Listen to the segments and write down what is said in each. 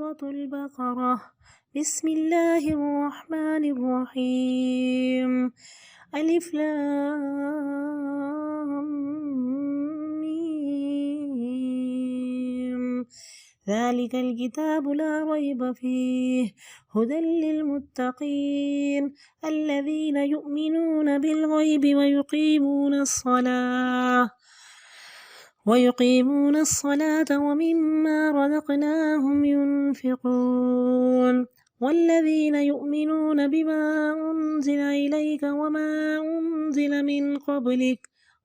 سورة البقرة. بسم الله الرحمن الرحيم. ألف لام ميم. ذلك الكتاب لا ريب فيه هدى للمتقين الذين يؤمنون بالغيب ويقيمون الصلاة ومما رزقناهم ينفقون والذين يؤمنون بما أنزل إليك وما أنزل من قبلك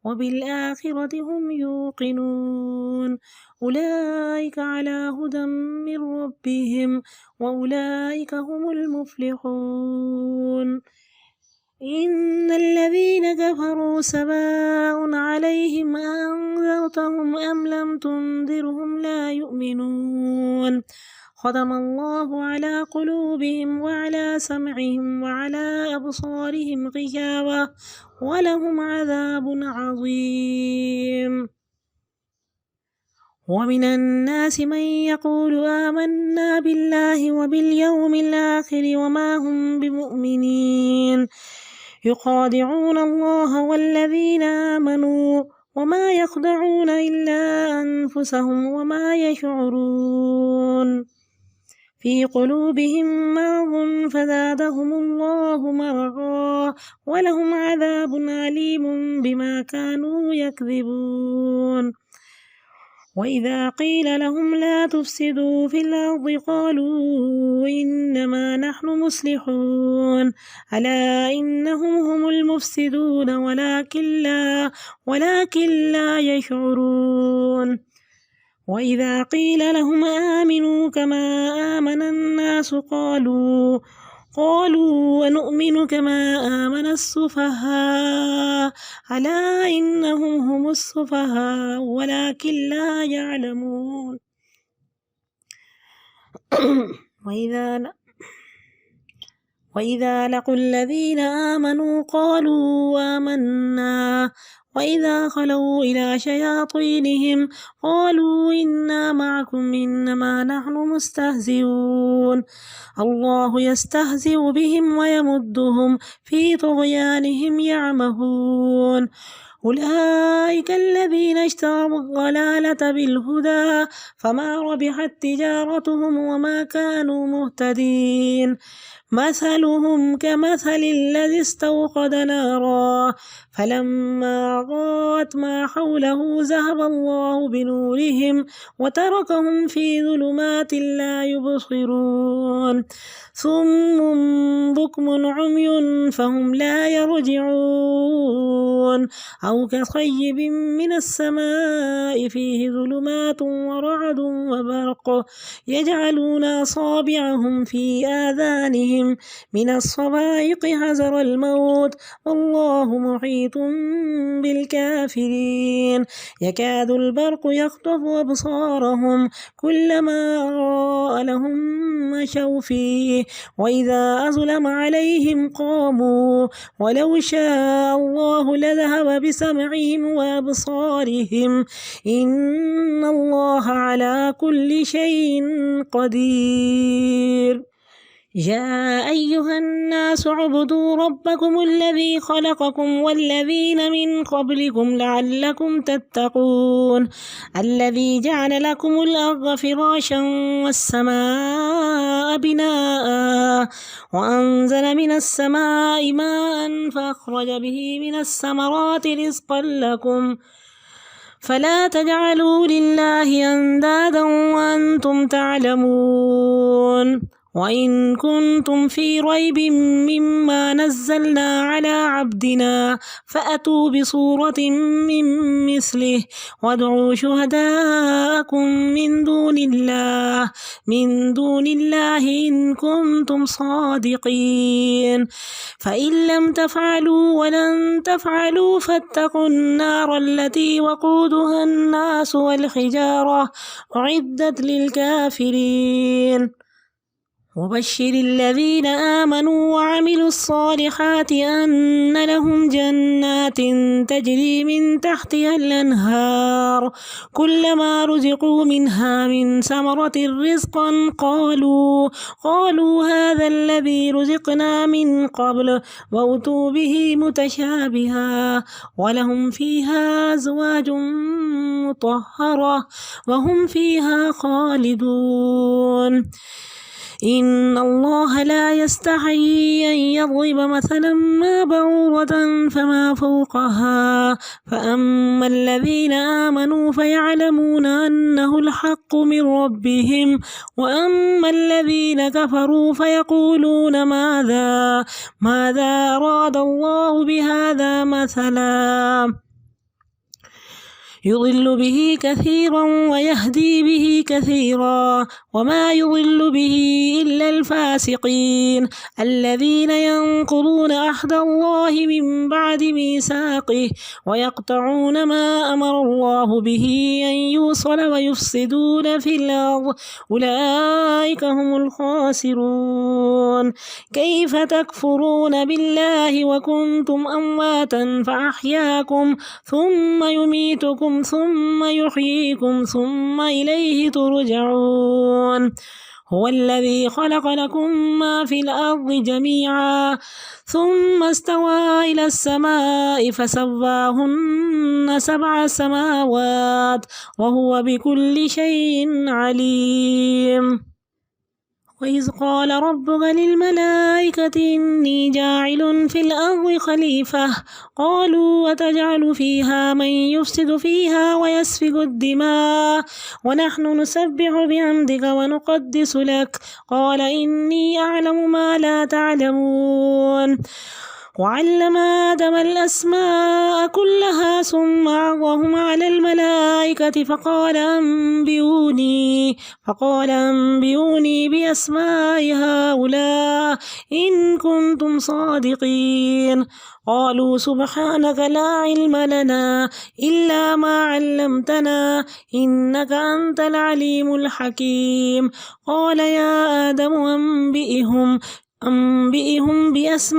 وبالآخرة هم يوقنون أولئك على هدى من ربهم وأولئك هم المفلحون. إن الذين كفروا سواء عليهم أنذرتهم أم لم تنذرهم لا يؤمنون ختم الله على قلوبهم وعلى سمعهم وعلى أبصارهم غشاوة ولهم عذاب عظيم. ومن الناس من يقول آمنا بالله وباليوم الآخر وما هم بمؤمنين يخادعون الله والذين آمنوا وما يخدعون إلا أنفسهم وما يشعرون. في قلوبهم مرض فزادهم الله مرضا ولهم عذاب أليم بما كانوا يكذبون. وإذا قيل لهم لا تفسدوا في الأرض قالوا إنما نحن مصلحون ألا إنهم هم المفسدون ولكن لا يشعرون. وإذا قيل لهم آمنوا كما آمن الناس قالوا ونؤمن كما آمن السفهاء ألا إنهم هم السفهاء ولكن لا يعلمون. وإذا لقوا الذين آمنوا قالوا آمنا وإذا خلوا إلى شياطينهم قالوا إنا معكم إنما نحن مستهزئون الله يستهزئ بهم ويمدهم في طغيانهم يعمهون. أولئك الذين اشتروا الضلالة بالهدى فما ربحت تجارتهم وما كانوا مهتدين. مثلهم كمثل الذي استوقد نارا فلما أضاءت ما حوله ذهب الله بنورهم وتركهم في ظلمات لا يبصرون صم بكم عمي فهم لا يرجعون أو كصيب من السماء فيه ظلمات ورعد وبرق يجعلون أصابعهم في آذانهم من الصواعق حذر الموت والله محيط بالكافرين. يكاد البرق يخطف أبصارهم كلما أضاء لهم مشوا فيه وإذا أظلم عليهم قاموا ولو شاء الله لذهب بسمعهم وأبصارهم إن الله على كل شيء قدير. يا أيها الناس اعبدوا ربكم الذي خلقكم والذين من قبلكم لعلكم تتقون الذي جعل لكم الأرض فراشا والسماء بناء وأنزل من السماء ماء فأخرج به من الثمرات رزقا لكم فلا تجعلوا لله أندادا وأنتم تعلمون. وإن كنتم في ريب مما نزلنا على عبدنا فأتوا بصورة من مثله وادعوا شهداءكم من دون الله إن كنتم صادقين فإن لم تفعلوا ولن تفعلوا فاتقوا النار التي وقودها الناس والحجارة أعدت للكافرين. وبشر الذين آمنوا وعملوا الصالحات أن لهم جنات تجري من تحتها الأنهار كلما رزقوا منها من ثمرة رزقا قالوا هذا الذي رزقنا من قبل وأتوا به متشابها ولهم فيها أزواج مطهرة وهم فيها خالدون إن الله لا يستحيي أن يضرب مثلا ما بعوضة فما فوقها فأما الذين آمنوا فيعلمون أنه الحق من ربهم وأما الذين كفروا فيقولون ماذا أراد الله بهذا مثلا يضل به كثيرا ويهدي به كثيرا وما يضل به إلا الفاسقين الذين ينقضون عهد الله من بعد ميثاقه ويقطعون ما أمر الله به أن يوصل ويفسدون في الأرض أولئك هم الخاسرون كيف تكفرون بالله وكنتم أمواتا فأحياكم ثم يميتكم ثم يحييكم ثم إليه ترجعون هو الذي خلق لكم ما في الأرض جميعا ثم استوى إلى السماء فسواهن 7 سماوات وهو بكل شيء عليم وإذ قال ربك للملائكة إني جاعل في الأرض خليفة قالوا وتجعل فيها من يفسد فيها ويسفك الدماء ونحن نسبح بحمدك ونقدس لك قال إني أعلم ما لا تعلمون وعلم آدم الأسماء كلها ثم عرضهم على الملائكة فقال أنبئوني بأسماء هؤلاء إن كنتم صادقين قالوا سبحانك لا علم لنا إلا ما علمتنا إنك أنت العليم الحكيم قال يا آدم أنبئهم بأسمائهم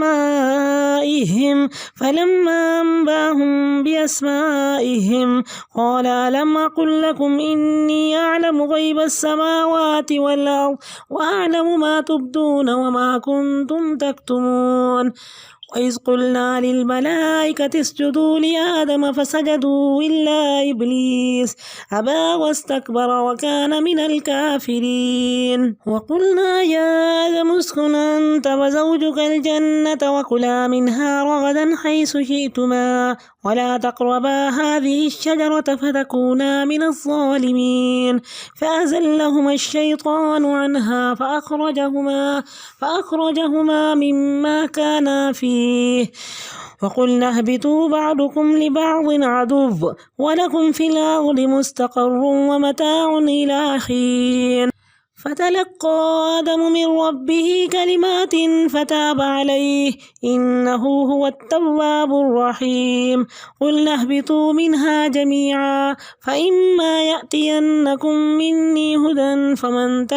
فلما أنبأهم بأسمائهم قال ألم أقل لكم إني أعلم غيب السماوات والأرض وأعلم ما تبدون وما كنتم تكتمون وإذ قلنا للملائكة اسجدوا لآدم فسجدوا إلا إبليس أبى واستكبر وكان من الكافرين وقلنا يا آدم اسكن أنت وزوجك الجنة وكلا منها رغدا حيث شئتما ولا تقربا هذه الشجرة فتكونا من الظالمين فأزلهما الشيطان عنها فأخرجهما مما كانا فيه وقلنا اهبطوا بعضكم لبعض عدو ولكم في الأرض مستقر ومتاع إلى حين فتلقى آدم من ربه كلمات فتاب عليه إنه هو التواب الرحيم قلنا اهبطوا منها جميعا فإما يأتينكم مني هدى فمن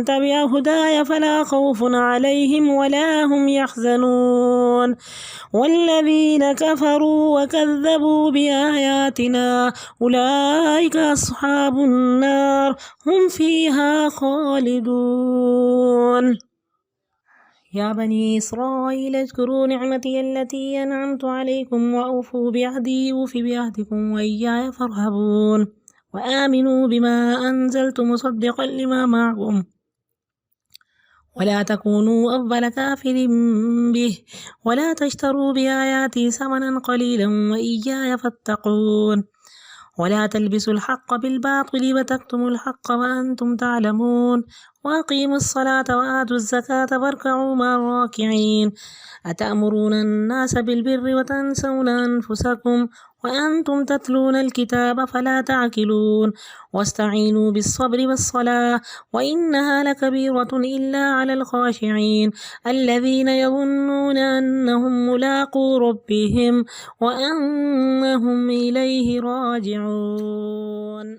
تبع هداي فلا خوف عليهم ولا هم يحزنون والذين كفروا وكذبوا بآياتنا أولئك أصحاب النار هم فيها خالدون يا بني إسرائيل اذكروا نعمتي التي أنعمت عليكم وأوفوا بعهدي أوف بعهدكم وإياي فارهبون وآمنوا بما أنزلت مصدقا لما معكم ولا تكونوا أول كافر به ولا تشتروا بآياتي ثمنا قليلا وإياي فاتقون ولا تلبسوا الحق بالباطل وتكتموا الحق وأنتم تعلمون وأقيموا الصلاة وآتوا الزكاة واركعوا مع الراكعين أتأمرون الناس بالبر وتنسون أنفسكم وأنتم تتلون الكتاب فلا تعقلون واستعينوا بالصبر والصلاة وإنها لكبيرة إلا على الخاشعين الذين يظنون أنهم ملاقو ربهم وأنهم إليه راجعون.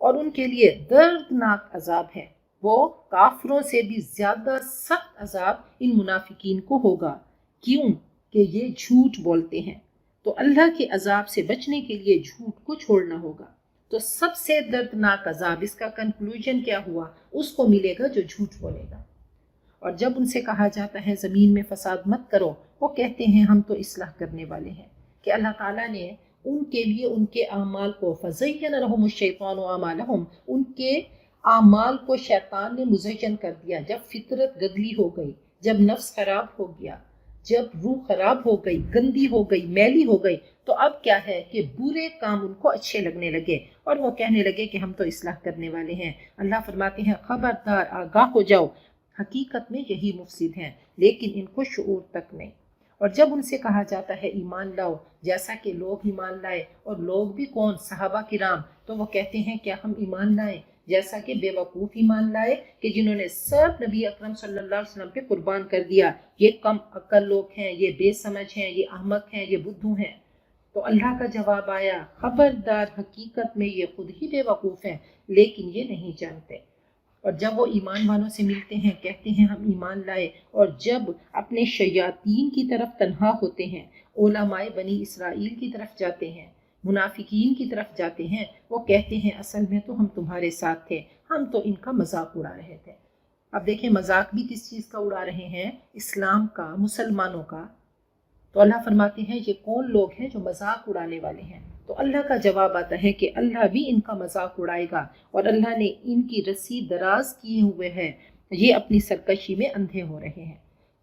اور ان کے لیے دردناک عذاب ہے، وہ کافروں سے بھی زیادہ سخت عذاب ان منافقین کو ہوگا۔ کیوں کہ یہ جھوٹ بولتے ہیں، تو اللہ کے عذاب سے بچنے کے لیے جھوٹ کو چھوڑنا ہوگا۔ تو سب سے دردناک عذاب، اس کا کنکلوژن کیا ہوا، اس کو ملے گا جو جھوٹ بولے گا۔ اور جب ان سے کہا جاتا ہے زمین میں فساد مت کرو، وہ کہتے ہیں ہم تو اصلاح کرنے والے ہیں، کہ اللہ تعالیٰ نے ان کے لیے ان کے اعمال کو فَزَيَّنَ لَهُمُ الشَّيْطَانُ أَعْمَالَهُمْ، ان کے اعمال کو شیطان نے مزین کر دیا۔ جب فطرت گدلی ہو گئی، جب نفس خراب ہو گیا، جب روح خراب ہو گئی، گندی ہو گئی، میلی ہو گئی، تو اب کیا ہے کہ برے کام ان کو اچھے لگنے لگے اور وہ کہنے لگے کہ ہم تو اصلاح کرنے والے ہیں۔ اللہ فرماتے ہیں خبردار، آگاہ ہو جاؤ، حقیقت میں یہی مفسد ہیں، لیکن ان کو شعور تک نہیں۔ اور جب ان سے کہا جاتا ہے ایمان لاؤ، جیسا کہ لوگ ایمان لائے، اور لوگ بھی کون، صحابہ کرام، تو وہ کہتے ہیں کیا ہم ایمان لائیں جیسا کہ بے وقوف ایمان لائے، کہ جنہوں نے سب نبی اکرم صلی اللہ علیہ وسلم پہ قربان کر دیا، یہ کم عقل لوگ ہیں، یہ بے سمجھ ہیں، یہ احمق ہیں، یہ بدھو ہیں۔ تو اللہ کا جواب آیا خبردار، حقیقت میں یہ خود ہی بے وقوف ہیں، لیکن یہ نہیں جانتے۔ اور جب وہ ایمان والوں سے ملتے ہیں کہتے ہیں ہم ایمان لائے، اور جب اپنے شیاطین کی طرف تنہا ہوتے ہیں، علماء بنی اسرائیل کی طرف جاتے ہیں، منافقین کی طرف جاتے ہیں، وہ کہتے ہیں اصل میں تو ہم تمہارے ساتھ تھے، ہم تو ان کا مذاق اڑا رہے تھے۔ اب دیکھیں مذاق بھی کس چیز کا اڑا رہے ہیں، اسلام کا، مسلمانوں کا۔ تو اللہ فرماتے ہیں یہ کون لوگ ہیں جو مذاق اڑانے والے ہیں؟ تو اللہ کا جواب آتا ہے کہ اللہ بھی ان کا مذاق اڑائے گا، اور اللہ نے ان کی رسی دراز کیے ہوئے ہے، یہ اپنی سرکشی میں اندھے ہو رہے ہیں۔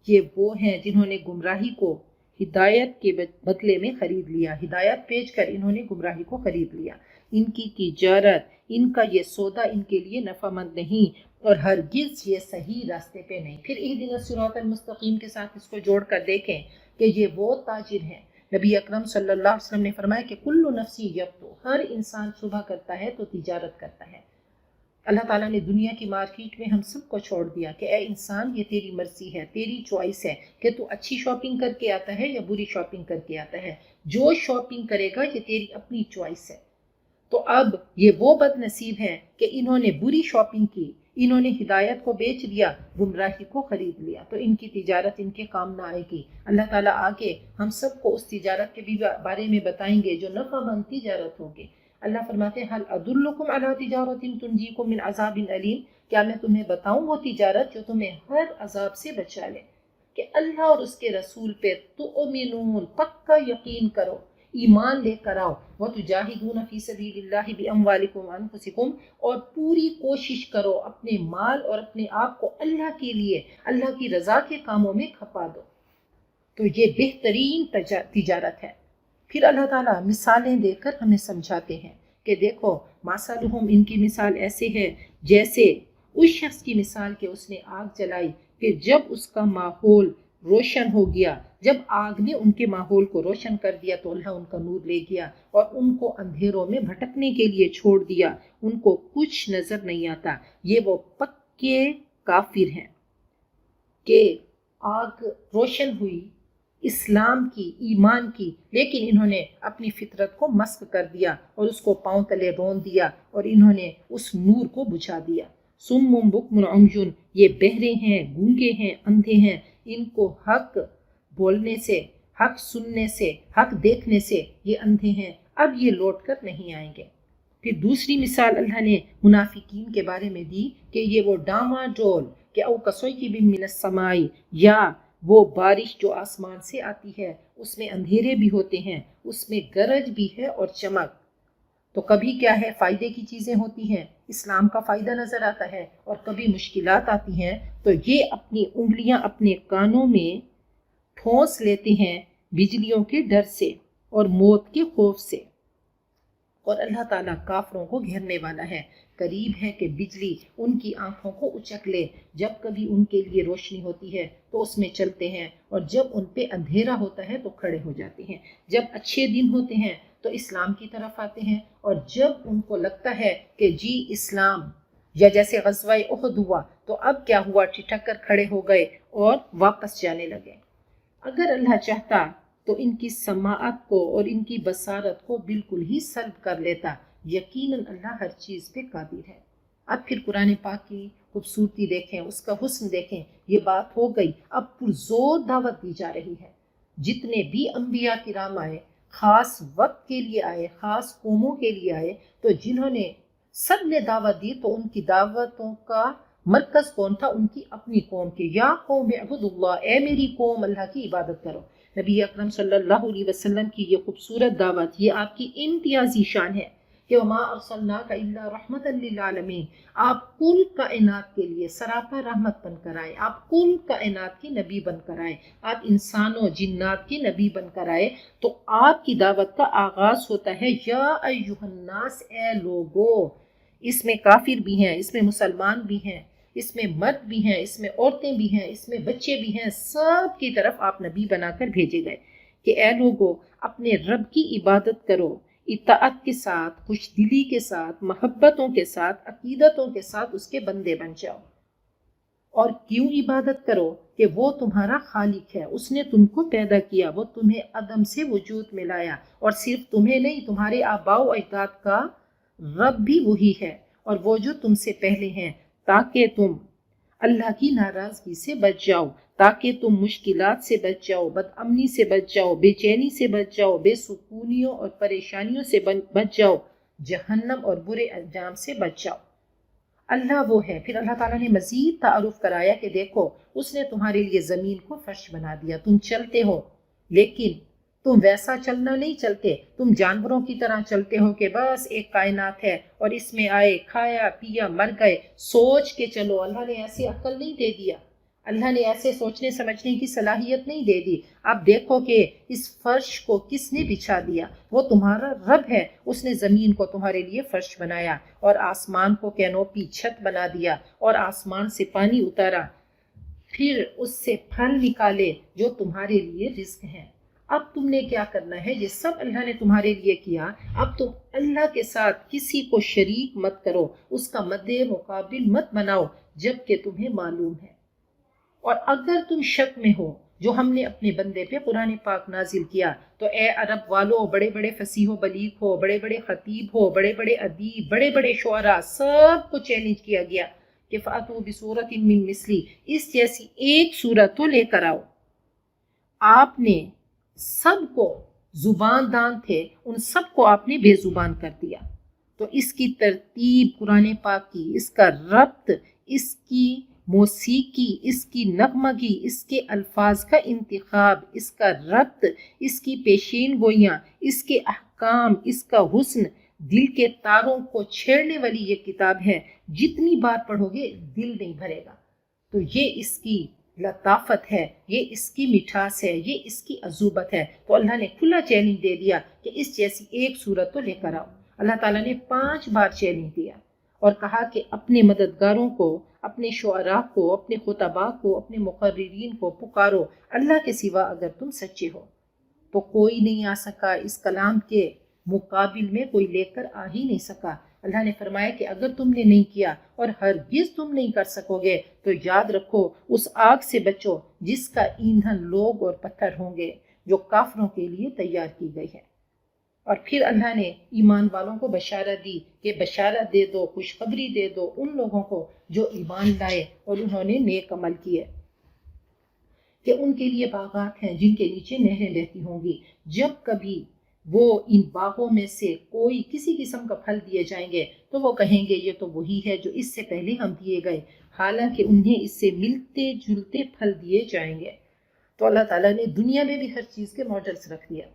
یہ وہ ہیں جنہوں نے گمراہی کو ہدایت کے بدلے میں خرید لیا، ہدایت بیچ کر انہوں نے گمراہی کو خرید لیا۔ ان کی تجارت، ان کا یہ سودا ان کے لیے نفع مند نہیں، اور ہرگز یہ صحیح راستے پہ نہیں۔ پھر اہدنا الصراط المستقیم کے ساتھ اس کو جوڑ کر دیکھیں کہ یہ وہ تاجر ہیں۔ نبی اکرم صلی اللہ علیہ وسلم نے فرمایا کہ کل نفس یغدو، ہر انسان صبح کرتا ہے تو تجارت کرتا ہے۔ اللہ تعالیٰ نے دنیا کی مارکیٹ میں ہم سب کو چھوڑ دیا کہ اے انسان یہ تیری مرضی ہے، تیری چوائس ہے کہ تو اچھی شاپنگ کر کے آتا ہے یا بری شاپنگ کر کے آتا ہے۔ جو شاپنگ کرے گا یہ تیری اپنی چوائس ہے۔ تو اب یہ وہ بد نصیب ہیں کہ انہوں نے بری شاپنگ کی، انہوں نے ہدایت کو بیچ دیا، گمراہی کو خرید لیا، تو ان کی تجارت ان کے کام نہ آئے گی۔ اللہ تعالیٰ آگے ہم سب کو اس تجارت کے بھی بارے میں بتائیں گے جو نفع مند تجارت ہوگی۔ اللہ فرماتے ہیں هل ادلکم علی تجارت تنجیکم من عذاب علیم، کیا میں تمہیں بتاؤں وہ تجارت جو تمہیں ہر عذاب سے بچا لے؟ کہ اللہ اور اس کے رسول پہ تؤمنون، پکا یقین کرو، ایمان لے کر آؤ، وَتُجَاهِدُونَ فِي سَبِيلِ اللَّهِ بِأَمْوَالِكُمْ وَأَنفُسِكُمْ، اور پوری کوشش کرو اپنے مال اور اپنے آپ کو اللہ کے لیے، اللہ کی رضا کے کاموں میں کھپا دو۔ تو یہ بہترین تجارت ہے۔ پھر اللہ تعالیٰ مثالیں دے کر ہمیں سمجھاتے ہیں کہ دیکھو مَثَلُهُمْ، ان کی مثال ایسے ہے جیسے اس شخص کی مثال کہ اس نے آگ جلائی، کہ جب اس کا ماحول روشن ہو گیا، جب آگ نے ان کے ماحول کو روشن کر دیا تو اللہ ان کا نور لے گیا اور ان کو اندھیروں میں بھٹکنے کے لیے چھوڑ دیا، ان کو کچھ نظر نہیں آتا۔ یہ وہ پکے کافر ہیں کہ آگ روشن ہوئی اسلام کی، ایمان کی، لیکن انہوں نے اپنی فطرت کو مسخ کر دیا اور اس کو پاؤں تلے رون دیا اور انہوں نے اس نور کو بجھا دیا۔ صم بکم عمي، یہ بہرے ہیں، گونگے ہیں، اندھے ہیں، ان کو حق بولنے سے، حق سننے سے، حق دیکھنے سے یہ اندھے ہیں، اب یہ لوٹ کر نہیں آئیں گے۔ پھر دوسری مثال اللہ نے منافقین کے بارے میں دی کہ یہ وہ ڈاما ڈول، کہ او کصیب من السماء، یا وہ بارش جو آسمان سے آتی ہے، اس میں اندھیرے بھی ہوتے ہیں، اس میں گرج بھی ہے اور چمک۔ تو کبھی کیا ہے فائدے کی چیزیں ہوتی ہیں، اسلام کا فائدہ نظر آتا ہے، اور کبھی مشکلات آتی ہیں تو یہ اپنی انگلیاں اپنے کانوں میں ٹھونس لیتے ہیں بجلیوں کے ڈر سے اور موت کے خوف سے۔ اور اللہ تعالیٰ کافروں کو گھیرنے والا ہے، قریب ہے کہ بجلی ان کی آنکھوں کو اچک لے، جب کبھی ان کے لیے روشنی ہوتی ہے تو اس میں چلتے ہیں، اور جب ان پہ اندھیرا ہوتا ہے تو کھڑے ہو جاتے ہیں، جب اچھے دن ہوتے ہیں تو اسلام کی طرف آتے ہیں، اور جب ان کو لگتا ہے کہ جی اسلام، یا جیسے غزوہ احد ہوا تو اب کیا ہوا، ٹھٹک کر کھڑے ہو گئے اور واپس جانے لگے۔ اگر اللہ چاہتا تو ان کی سماعت کو اور ان کی بصارت کو بالکل ہی سلب کر لیتا، یقیناً اللہ ہر چیز پہ قادر ہے۔ اب پھر قرآن پاک کی خوبصورتی دیکھیں، اس کا حسن دیکھیں۔ یہ بات ہو گئی، اب پرزور دعوت دی جا رہی ہے۔ جتنے بھی انبیاء کرام آئے، خاص وقت کے لیے آئے، خاص قوموں کے لیے آئے، تو جنہوں نے سب نے دعوت دی تو ان کی دعوتوں کا مرکز کون تھا؟ ان کی اپنی قوم کے۔ یا قوم اعبدوا اللہ، اے میری قوم اللہ کی عبادت کرو۔ نبی اکرم صلی اللہ علیہ وسلم کی یہ خوبصورت دعوت، یہ آپ کی امتیازی شان ہے کہ وما ارسلناک الا رحمت للعالمین، آپ کل کائنات کے لیے سراپا رحمت بن کر آئے، آپ کل کائنات کے نبی بن کر آئے، آپ انسانوں جنات کے نبی بن کر آئے۔ تو آپ کی دعوت کا آغاز ہوتا ہے یا ایھا الناس، اے لوگو۔ اس میں کافر بھی ہیں، اس میں مسلمان بھی ہیں، اس میں مرد بھی ہیں، اس میں عورتیں بھی ہیں، اس میں بچے بھی ہیں، سب کی طرف آپ نبی بنا کر بھیجے گئے کہ اے لوگو اپنے رب کی عبادت کرو، اطاعت کے ساتھ، خوش دلی کے ساتھ، محبتوں کے ساتھ، عقیدتوں کے ساتھ اس کے بندے بن جاؤ۔ اور کیوں عبادت کرو؟ کہ وہ تمہارا خالق ہے، اس نے تم کو پیدا کیا، وہ تمہیں عدم سے وجود میں لایا، اور صرف تمہیں نہیں، تمہارے آباء و اجداد کا رب بھی وہی ہے، اور وہ جو تم سے پہلے ہیں، تاکہ تم اللہ کی ناراضگی سے بچ جاؤ، تاکہ تم مشکلات سے بچ جاؤ، بد امنی سے بچ جاؤ، بے چینی سے بچ جاؤ، بے سکونیوں اور پریشانیوں سے بچ جاؤ، جہنم اور برے انجام سے بچ جاؤ۔ اللہ وہ ہے۔ پھر اللہ تعالیٰ نے مزید تعارف کرایا کہ دیکھو اس نے تمہارے لیے زمین کو فرش بنا دیا، تم چلتے ہو، لیکن تم ویسا چلنا نہیں چلتے، تم جانوروں کی طرح چلتے ہو کہ بس ایک کائنات ہے اور اس میں آئے، کھایا پیا، مر گئے۔ سوچ کے چلو، اللہ نے ایسی عقل نہیں دے دیا، اللہ نے ایسے سوچنے سمجھنے کی صلاحیت نہیں دے دی۔ اب دیکھو کہ اس فرش کو کس نے بچھا دیا؟ وہ تمہارا رب ہے، اس نے زمین کو تمہارے لیے فرش بنایا، اور آسمان کو کینوپی چھت بنا دیا، اور آسمان سے پانی اتارا، پھر اس سے پھل نکالے جو تمہارے لیے رزق ہیں۔ اب تم نے کیا کرنا ہے؟ یہ سب اللہ نے تمہارے لیے کیا، اب تم اللہ کے ساتھ کسی کو شریک مت کرو، اس کا مد مقابل مت بناؤ جب کہ تمہیں معلوم ہے۔ اور اگر تم شک میں ہو جو ہم نے اپنے بندے پہ قرآن پاک نازل کیا، تو اے عرب والو، بڑے بڑے فصیح و بلیغ ہو، بڑے بڑے خطیب ہو، بڑے بڑے ادیب، بڑے بڑے شعراء، سب کو چیلنج کیا گیا کہ فَأْتُوا بِسُورَةٍ مِّن مِّثْلِهِ، اس جیسی ایک سورت تو لے کر آؤ۔ آپ نے سب کو، زبان دان تھے ان سب کو آپ نے بے زبان کر دیا۔ تو اس کی ترتیب قرآن پاک کی، اس کا ربط، اس کی موسیقی، اس کی نغمگی، اس کے الفاظ کا انتخاب، اس کا ربط، اس کی پیشین گوئیاں، اس کے احکام، اس کا حسن، دل کے تاروں کو چھیڑنے والی یہ کتاب ہے۔ جتنی بار پڑھو گے دل نہیں بھرے گا۔ تو یہ اس کی لطافت ہے، یہ اس کی مٹھاس ہے، یہ اس کی عذوبت ہے۔ تو اللہ نے کھلا چیلنج دے دیا کہ اس جیسی ایک صورت تو لے کر آؤ۔ اللہ تعالیٰ نے 5 بار چیلنج دیا اور کہا کہ اپنے مددگاروں کو، اپنے شعراء کو، اپنے خطباء کو، اپنے مقررین کو پکارو، اللہ کے سوا اگر تم سچے ہو۔ تو کوئی نہیں آ سکا، اس کلام کے مقابل میں کوئی لے کر آ ہی نہیں سکا۔ اللہ نے فرمایا کہ اگر تم نے نہیں کیا اور ہرگز تم نہیں کر سکو گے تو یاد رکھو اس آگ سے بچو جس کا ایندھن لوگ اور پتھر ہوں گے، جو کافروں کے لیے تیار کی گئی ہے۔ اور پھر اللہ نے ایمان والوں کو بشارت دی کہ بشارت دے دو، خوشخبری دے دو ان لوگوں کو جو ایمان لائے اور انہوں نے نیک عمل کیے، کہ ان کے لیے باغات ہیں جن کے نیچے نہریں بہتی ہوں گی۔ جب کبھی وہ ان باغوں میں سے کوئی کسی قسم کا پھل دیے جائیں گے تو وہ کہیں گے یہ تو وہی ہے جو اس سے پہلے ہم دیے گئے، حالانکہ انہیں اس سے ملتے جلتے پھل دیے جائیں گے۔ تو اللہ تعالیٰ نے دنیا میں بھی ہر چیز کے ماڈلز رکھ دیا۔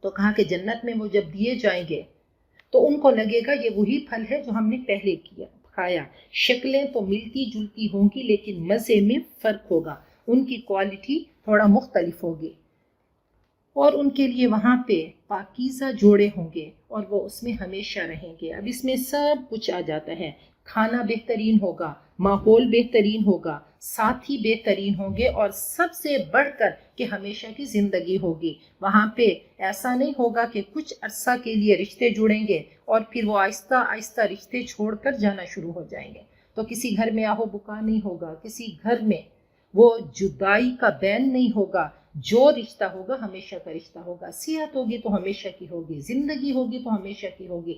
تو کہا کہ جنت میں وہ جب دیے جائیں گے تو ان کو لگے گا یہ وہی پھل ہے جو ہم نے پہلے کھایا۔ شکلیں تو ملتی جلتی ہوں گی لیکن مزے میں فرق ہوگا، ان کی کوالٹی تھوڑا مختلف ہوگی، اور ان کے لیے وہاں پہ پاکیزہ جوڑے ہوں گے اور وہ اس میں ہمیشہ رہیں گے۔ اب اس میں سب کچھ آ جاتا ہے، کھانا بہترین ہوگا، ماحول بہترین ہوگا، ساتھی بہترین ہوں گے، اور سب سے بڑھ کر کہ ہمیشہ کی زندگی ہوگی۔ وہاں پہ ایسا نہیں ہوگا کہ کچھ عرصہ کے لیے رشتے جڑیں گے اور پھر وہ آہستہ آہستہ رشتے چھوڑ کر جانا شروع ہو جائیں گے۔ تو کسی گھر میں آہو بکا نہیں ہوگا، کسی گھر میں وہ جدائی کا بین نہیں ہوگا۔ جو رشتہ ہوگا ہمیشہ کا رشتہ ہوگا، صحت ہوگی تو ہمیشہ کی ہوگی، زندگی ہوگی تو ہمیشہ کی ہوگی۔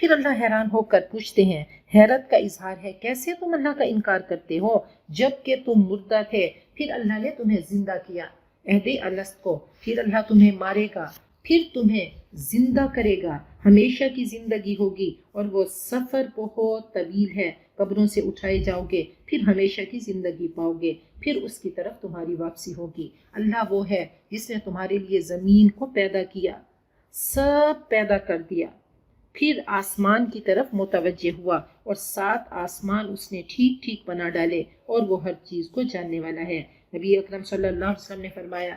پھر اللہ حیران ہو کر پوچھتے ہیں، حیرت کا اظہار ہے، کیسے تم اللہ کا انکار کرتے ہو جب کہ تم مردہ تھے، پھر اللہ نے تمہیں زندہ کیا عہد الست کو، پھر اللہ تمہیں مارے گا، پھر تمہیں زندہ کرے گا، ہمیشہ کی زندگی ہوگی اور وہ سفر بہت طویل ہے، قبروں سے اٹھائے جاؤ گے، پھر ہمیشہ کی زندگی پاؤ گے، پھر اس کی طرف تمہاری واپسی ہوگی۔ اللہ وہ ہے جس نے تمہارے لیے زمین کو پیدا کیا، سب پیدا کر دیا، پھر آسمان کی طرف متوجہ ہوا اور 7 آسمان اس نے ٹھیک ٹھیک بنا ڈالے اور وہ ہر چیز کو جاننے والا ہے۔ نبی اکرم صلی اللہ علیہ وسلم نے فرمایا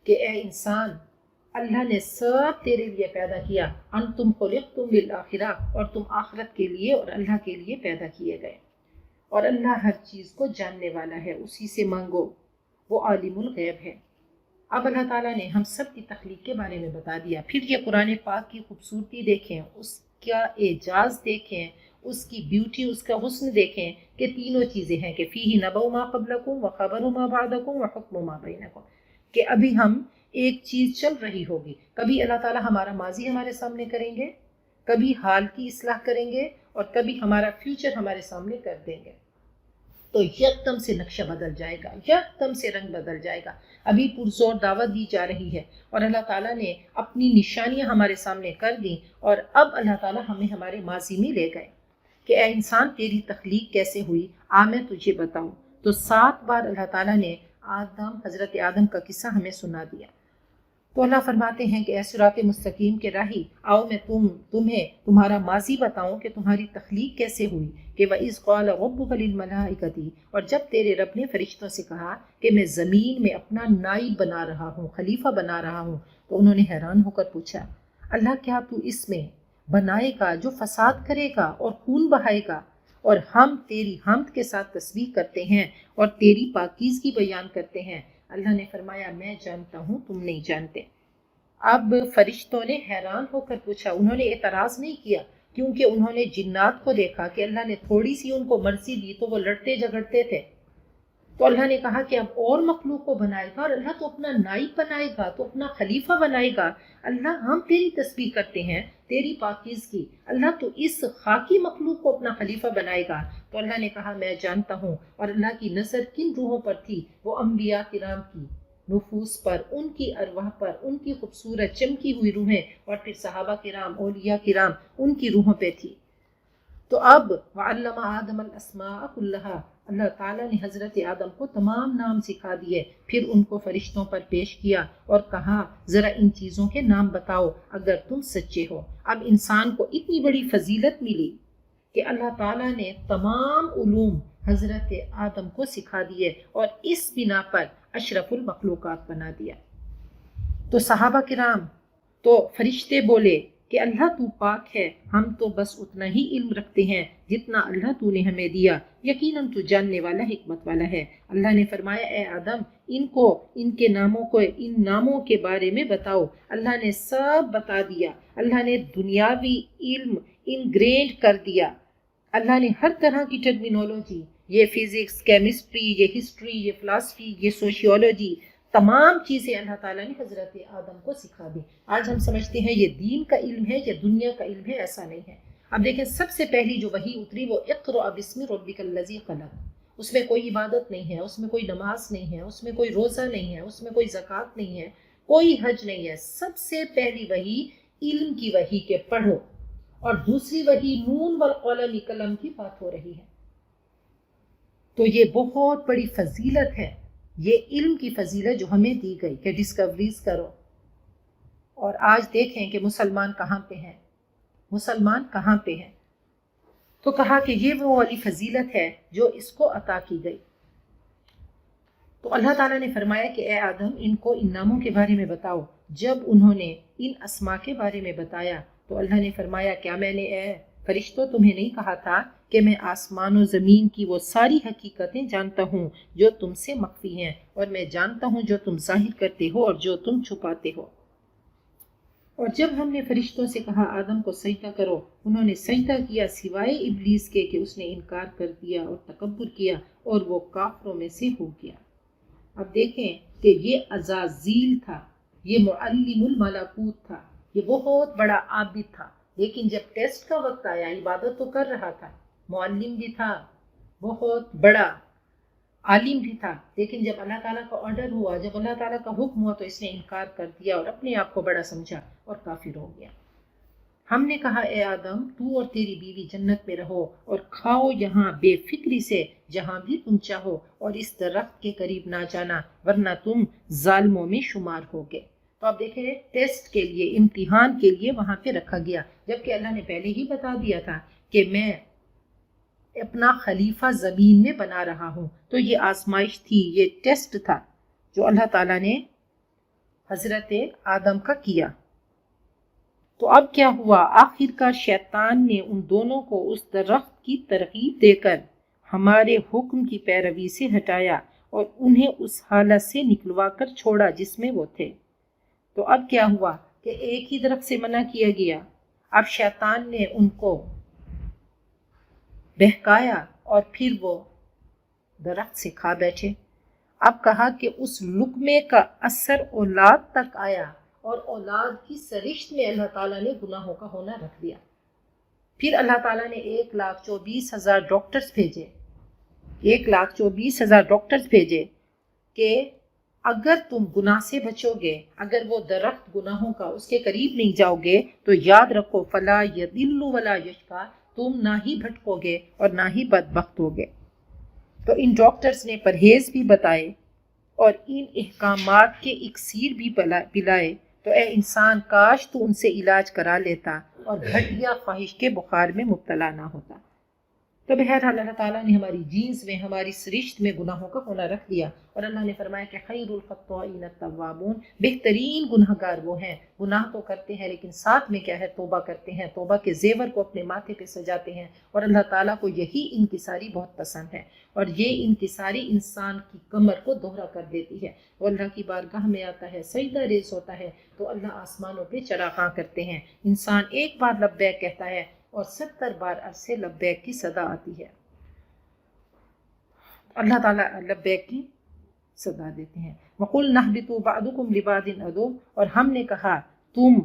کہ اے انسان، اللہ نے سب تیرے لیے پیدا کیا، انتم خلقتم للآخرہ، اور تم آخرت کے لیے اور اللہ کے لیے پیدا کیے گئے، اور اللہ ہر چیز کو جاننے والا ہے، اسی سے مانگو، وہ عالم الغیب ہے۔ اب اللہ تعالیٰ نے ہم سب کی تخلیق کے بارے میں بتا دیا، پھر یہ قرآن پاک کی خوبصورتی دیکھیں، اس کا اعجاز دیکھیں، اس کی بیوٹی، اس کا حسن دیکھیں کہ تینوں چیزیں ہیں کہ فیہ نبأ ما قبلکم وخبر ما بعدکم وحکم ما بینکم، کہ ابھی ہم ایک چیز چل رہی ہوگی، کبھی اللہ تعالیٰ ہمارا ماضی ہمارے سامنے کریں گے، کبھی حال کی اصلاح کریں گے، اور کبھی ہمارا فیوچر ہمارے سامنے کر دیں گے، تو یکدم سے نقشہ بدل جائے گا، یکدم سے رنگ بدل جائے گا۔ ابھی پرزور دعوت دی جا رہی ہے اور اللہ تعالیٰ نے اپنی نشانیاں ہمارے سامنے کر دیں، اور اب اللہ تعالیٰ ہمیں ہمارے ماضی میں لے گئے کہ اے انسان، تیری تخلیق کیسے ہوئی، میں تجھے بتاؤں۔ تو 7 بار اللہ تعالیٰ نے حضرت آدم کا قصہ ہمیں سنا دیا۔ تو اللہ فرماتے ہیں کہ اے صراط مستقیم کے راہی، آؤ میں تمہیں تمہارا ماضی بتاؤں کہ تمہاری تخلیق کیسے ہوئی، کہ وَإِذْ قَالَ رَبُّكَ لِلْمَلَائِكَةِ، اور جب تیرے رب نے فرشتوں سے کہا کہ میں زمین میں اپنا نائب بنا رہا ہوں، خلیفہ بنا رہا ہوں، تو انہوں نے حیران ہو کر پوچھا، اللہ کیا تو اس میں بنائے گا جو فساد کرے گا اور خون بہائے گا؟ اور ہم تیری حمد کے ساتھ تسبیح کرتے ہیں اور تیری پاکیزگی بیان کرتے ہیں۔ اللہ نے فرمایا میں جانتا ہوں، تم نہیں جانتے۔ اب فرشتوں نے حیران ہو کر پوچھا، انہوں نے اعتراض نہیں کیا، کیونکہ انہوں نے جنات کو دیکھا کہ اللہ نے تھوڑی سی ان کو مرضی دی تو وہ لڑتے جھگڑتے تھے، تو اللہ نے کہا کہ اب اور مخلوق کو بنائے گا، اور اللہ تو اپنا نائب بنائے گا، تو اپنا خلیفہ بنائے گا۔ اللہ ہم تیری تسبیح کرتے ہیں، تیری پاکیزگی، اللہ تو اس خاکی مخلوق کو اپنا خلیفہ بنائے گا۔ تو اللہ نے کہا میں جانتا ہوں، اور اللہ کی نظر کن روحوں پر تھی؟ وہ انبیاء کرام کی نفوس پر، ان کی ارواح پر، ان کی خوبصورت چمکی ہوئی روحیں، اور پھر صحابہ کرام، اولیاء کرام، ان کی روحوں پہ تھی۔ تو اب وَعَلَّمَ آدَمَ الْأَسْمَاءَ كُلَّهَا، اللہ تعالیٰ نے حضرت آدم کو تمام نام سکھا دیے، پھر ان کو فرشتوں پر پیش کیا اور کہا ذرا ان چیزوں کے نام بتاؤ اگر تم سچے ہو۔ اب انسان کو اتنی بڑی فضیلت ملی کہ اللہ تعالیٰ نے تمام علوم حضرت آدم کو سکھا دیے اور اس بنا پر اشرف المخلوقات بنا دیا۔ تو صحابہ کرام، تو فرشتے بولے کہ اللہ تو پاک ہے، ہم تو بس اتنا ہی علم رکھتے ہیں جتنا اللہ تو نے ہمیں دیا، یقیناً تو جاننے والا، حکمت والا ہے۔ اللہ نے فرمایا اے آدم، ان کے ناموں کو، ان ناموں کے بارے میں بتاؤ۔ اللہ نے سب بتا دیا، اللہ نے دنیاوی علم انگرینڈ کر دیا، اللہ نے ہر طرح کی ٹرمینالوجی، یہ فزکس، کیمسٹری، یہ ہسٹری، یہ فلسفی، یہ سوشیولوجی، تمام چیزیں اللہ تعالیٰ نے حضرت آدم کو سکھا دی۔ آج ہم سمجھتے ہیں یہ دین کا علم ہے، یہ دنیا کا علم ہے، ایسا نہیں ہے۔ اب دیکھیں سب سے پہلی جو وحی اتری وہ اقرأ باسم ربک الذی خلق، اس میں کوئی عبادت نہیں ہے، اس میں کوئی نماز نہیں ہے، اس میں کوئی روزہ نہیں ہے، اس میں کوئی زکوٰۃ نہیں ہے، کوئی حج نہیں ہے۔ سب سے پہلی وحی علم کی وحی کہ پڑھو، اور دوسری وحی نون والقلم، قلم کی بات ہو رہی ہے۔ تو یہ بہت بڑی فضیلت ہے، یہ علم کی فضیلت جو ہمیں دی گئی کہ ڈسکوریز کرو۔ اور آج دیکھیں کہ مسلمان کہاں پہ ہیں، مسلمان کہاں پہ ہیں؟ تو کہا کہ یہ وہ والی فضیلت ہے جو اس کو عطا کی گئی۔ تو اللہ تعالیٰ نے فرمایا کہ اے آدم، ان کو ان ناموں کے بارے میں بتاؤ۔ جب انہوں نے ان اسماء کے بارے میں بتایا تو اللہ نے فرمایا کیا میں نے اے فرشتوں تمہیں نہیں کہا تھا کہ میں آسمان و زمین کی وہ ساری حقیقتیں جانتا ہوں جو تم سے مخفی ہیں، اور میں جانتا ہوں جو تم ظاہر کرتے ہو اور جو تم چھپاتے ہو۔ اور جب ہم نے فرشتوں سے کہا آدم کو سجدہ کرو، انہوں نے سجدہ کیا سوائے ابلیس کے کہ اس نے انکار کر دیا اور تکبر کیا اور وہ کافروں میں سے ہو گیا۔ اب دیکھیں کہ یہ عزازیل تھا، یہ معلم الملکوت تھا، یہ بہت بڑا عابد تھا، لیکن جب ٹیسٹ کا وقت آیا عبادت تو کر رہا تھا، معلم بھی تھا، بہت بڑا عالم بھی تھا، لیکن جب اللہ تعالیٰ کا آرڈر ہوا، جب اللہ تعالیٰ کا حکم ہوا تو اس نے انکار کر دیا اور اپنے آپ کو بڑا سمجھا اور کافر ہو گیا۔ ہم نے کہا اے آدم تو اور تیری بیوی جنت میں رہو اور کھاؤ یہاں بے فکری سے جہاں بھی تم چاہو، اور اس درخت کے قریب نہ جانا ورنہ تم ظالموں میں شمار ہوگے۔ تو آپ دیکھیں ٹیسٹ کے لیے، امتحان کے لیے وہاں پہ رکھا گیا، جبکہ اللہ نے پہلے ہی بتا دیا تھا کہ میں اپنا خلیفہ زمین میں بنا رہا ہوں۔ تو یہ آزمائش تھی، یہ ٹیسٹ تھا جو اللہ تعالیٰ نے حضرت آدم کا کیا۔ تو اب کیا ہوا؟ آخر کار شیطان نے ان دونوں کو اس درخت کی ترغیب دے کر ہمارے حکم کی پیروی سے ہٹایا اور انہیں اس حالت سے نکلوا کر چھوڑا جس میں وہ تھے۔ تو اب کیا ہوا کہ ایک ہی درخت سے منع کیا گیا، اب شیطان نے ان کو بہکایا اور پھر وہ درخت سے کھا بیٹھے۔ اب کہا کہ اس لقمے کا اثر اولاد تک آیا اور اولاد کی سرشت میں اللہ تعالیٰ نے گناہوں کا ہونا رکھ دیا۔ پھر اللہ تعالیٰ نے 1,24,000 ڈاکٹرز بھیجے، 1,24,000 ڈاکٹرز بھیجے کہ اگر تم گناہ سے بچو گے، اگر وہ درخت گناہوں کا اس کے قریب نہیں جاؤ گے تو یاد رکھو فلا یضل ولا یشقی، تم نہ ہی بھٹکو گے اور نہ ہی بدبخت ہوگے۔ تو ان ڈاکٹرز نے پرہیز بھی بتائے اور ان احکامات کے اکسیر بھی پلائے۔ تو اے انسان کاش تو ان سے علاج کرا لیتا اور گھٹیا خواہش کے بخار میں مبتلا نہ ہوتا۔ تو بہرحال اللہ تعالیٰ نے ہماری جینز میں، ہماری سرشت میں گناہوں کا ہونا رکھ دیا، اور اللہ نے فرمایا کہ خیر الخطائین التوابون، بہترین گناہ گار وہ ہیں، گناہ تو کرتے ہیں لیکن ساتھ میں کیا ہے، توبہ کرتے ہیں، توبہ کے زیور کو اپنے ماتھے پہ سجاتے ہیں، اور اللہ تعالیٰ کو یہی انکساری بہت پسند ہے، اور یہ انکساری انسان کی کمر کو دوہرا کر دیتی ہے۔ وہ اللہ کی بارگاہ میں آتا ہے، سجدہ ریز ہوتا ہے تو اللہ آسمانوں پہ چراغاں کرتے ہیں، انسان ایک بار لبیک کہتا ہے اور 70 بار عرصے لبیک کی صدا آتی ہے، اللہ تعالیٰ لبیک کی صدا دیتے ہیں۔ وَقُلْ نَهْبِطُوا بَعْضُكُمْ لِبَعْضٍ عَدُوٌّ، اور ہم نے کہا تم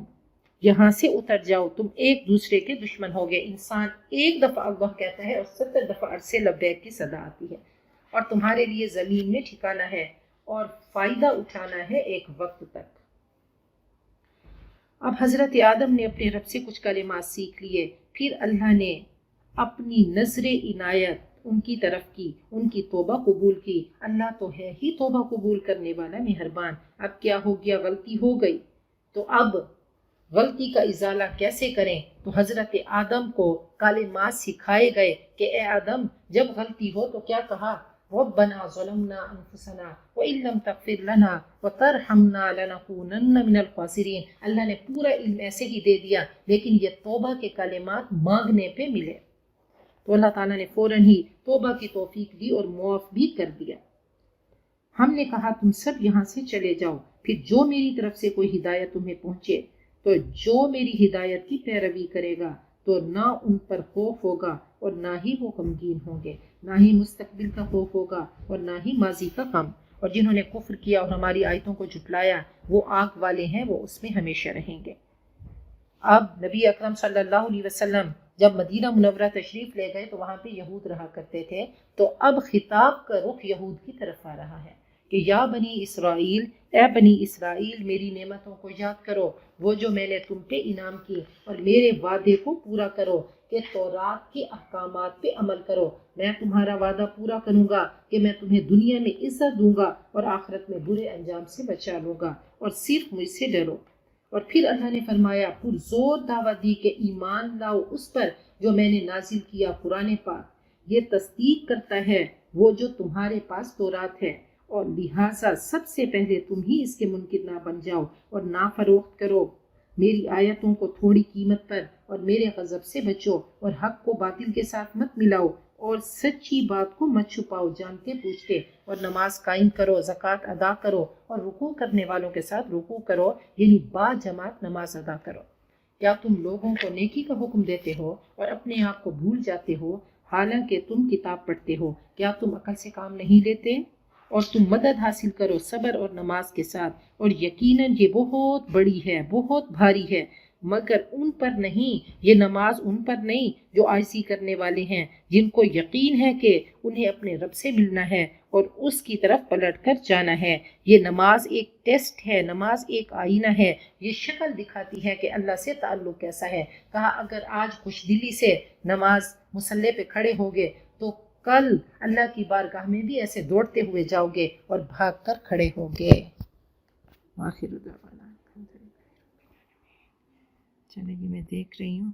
یہاں سے اتر جاؤ، تم ایک دوسرے کے دشمن ہوگے۔ انسان ایک دفعہ اللہ کہتا ہے اور 70 دفعہ عرصے لبیک کی صدا آتی ہے، اور تمہارے لیے زمین میں ٹھکانا ہے اور فائدہ اٹھانا ہے ایک وقت تک۔ اب حضرت آدم نے اپنے رب سے کچھ کلمات سیکھ لیے، پھر اللہ نے اپنی نظر عنایت ان کی طرف کی، ان کی توبہ قبول کی۔ اللہ تو ہے ہی توبہ قبول کرنے والا، مہربان۔ اب کیا ہو گیا؟ غلطی ہو گئی، تو اب غلطی کا ازالہ کیسے کریں؟ تو حضرت آدم کو کلمات سکھائے گئے کہ اے آدم جب غلطی ہو تو کیا کہا؟ ربنا ظلمنا انفسنا وان لم تغفر لنا وترحمنا لنکونن من الخاسرین۔ اللہ نے پورا علم ایسے ہی دے دیا، لیکن یہ توبہ کے کلمات مانگنے پہ ملے، تو اللہ تعالیٰ نے فوراً ہی توبہ کی توفیق دی اور معاف بھی کر دیا۔ ہم نے کہا تم سب یہاں سے چلے جاؤ، پھر جو میری طرف سے کوئی ہدایت تمہیں پہنچے تو جو میری ہدایت کی پیروی کرے گا تو نہ ان پر خوف ہوگا اور نہ ہی وہ غمگین ہوں گے، نہ ہی مستقبل کا خوف ہوگا اور نہ ہی ماضی کا غم۔ اور جنہوں نے کفر کیا اور ہماری آیتوں کو جھٹلایا وہ آگ والے ہیں، وہ اس میں ہمیشہ رہیں گے۔ اب نبی اکرم صلی اللہ علیہ وسلم جب مدینہ منورہ تشریف لے گئے تو وہاں پہ یہود رہا کرتے تھے، تو اب خطاب کا رخ یہود کی طرف آ رہا ہے کہ یا بنی اسرائیل، اے بنی اسرائیل میری نعمتوں کو یاد کرو، وہ جو میں نے تم پہ انعام کی، اور میرے وعدے کو پورا کرو کہ تورات کے احکامات پہ عمل کرو۔ میں تمہارا وعدہ پورا کروں گا کہ میں تمہیں دنیا میں عزت دوں گا اور آخرت میں برے انجام سے بچا لوں گا، اور صرف مجھ سے ڈرو۔ اور پھر اللہ نے فرمایا پرزور دعوت دی کہ ایمان لاؤ اس پر جو میں نے نازل کیا قرآن پاک، یہ تصدیق کرتا ہے وہ جو تمہارے پاس تورات ہے، اور لہٰذا سب سے پہلے تم ہی اس کے منکر نہ بن جاؤ اور نہ فروخت کرو میری آیتوں کو تھوڑی قیمت پر، اور میرے غضب سے بچو، اور حق کو باطل کے ساتھ مت ملاؤ، اور سچی بات کو مت چھپاؤ جانتے پوچھتے، اور نماز قائم کرو، زکوٰۃ ادا کرو، اور رکوع کرنے والوں کے ساتھ رکوع کرو، یعنی با جماعت نماز ادا کرو۔ کیا تم لوگوں کو نیکی کا حکم دیتے ہو اور اپنے آپ کو بھول جاتے ہو، حالانکہ تم کتاب پڑھتے ہو؟ کیا تم عقل سے کام نہیں لیتے؟ اور تم مدد حاصل کرو صبر اور نماز کے ساتھ، اور یقیناً یہ بہت بڑی ہے، بہت بھاری ہے، مگر ان پر نہیں، یہ نماز ان پر نہیں جو عاجزی کرنے والے ہیں، جن کو یقین ہے کہ انہیں اپنے رب سے ملنا ہے اور اس کی طرف پلٹ کر جانا ہے۔ یہ نماز ایک ٹیسٹ ہے، نماز ایک آئینہ ہے، یہ شکل دکھاتی ہے کہ اللہ سے تعلق کیسا ہے۔ کہا اگر آج خوش دلی سے نماز مسلح پہ کھڑے ہوگے تو کل اللہ کی بارگاہ میں بھی ایسے دوڑتے ہوئے جاؤ گے اور بھاگ کر کھڑے ہوگے۔ آخر دعوانا چلے جی، میں دیکھ رہی ہوں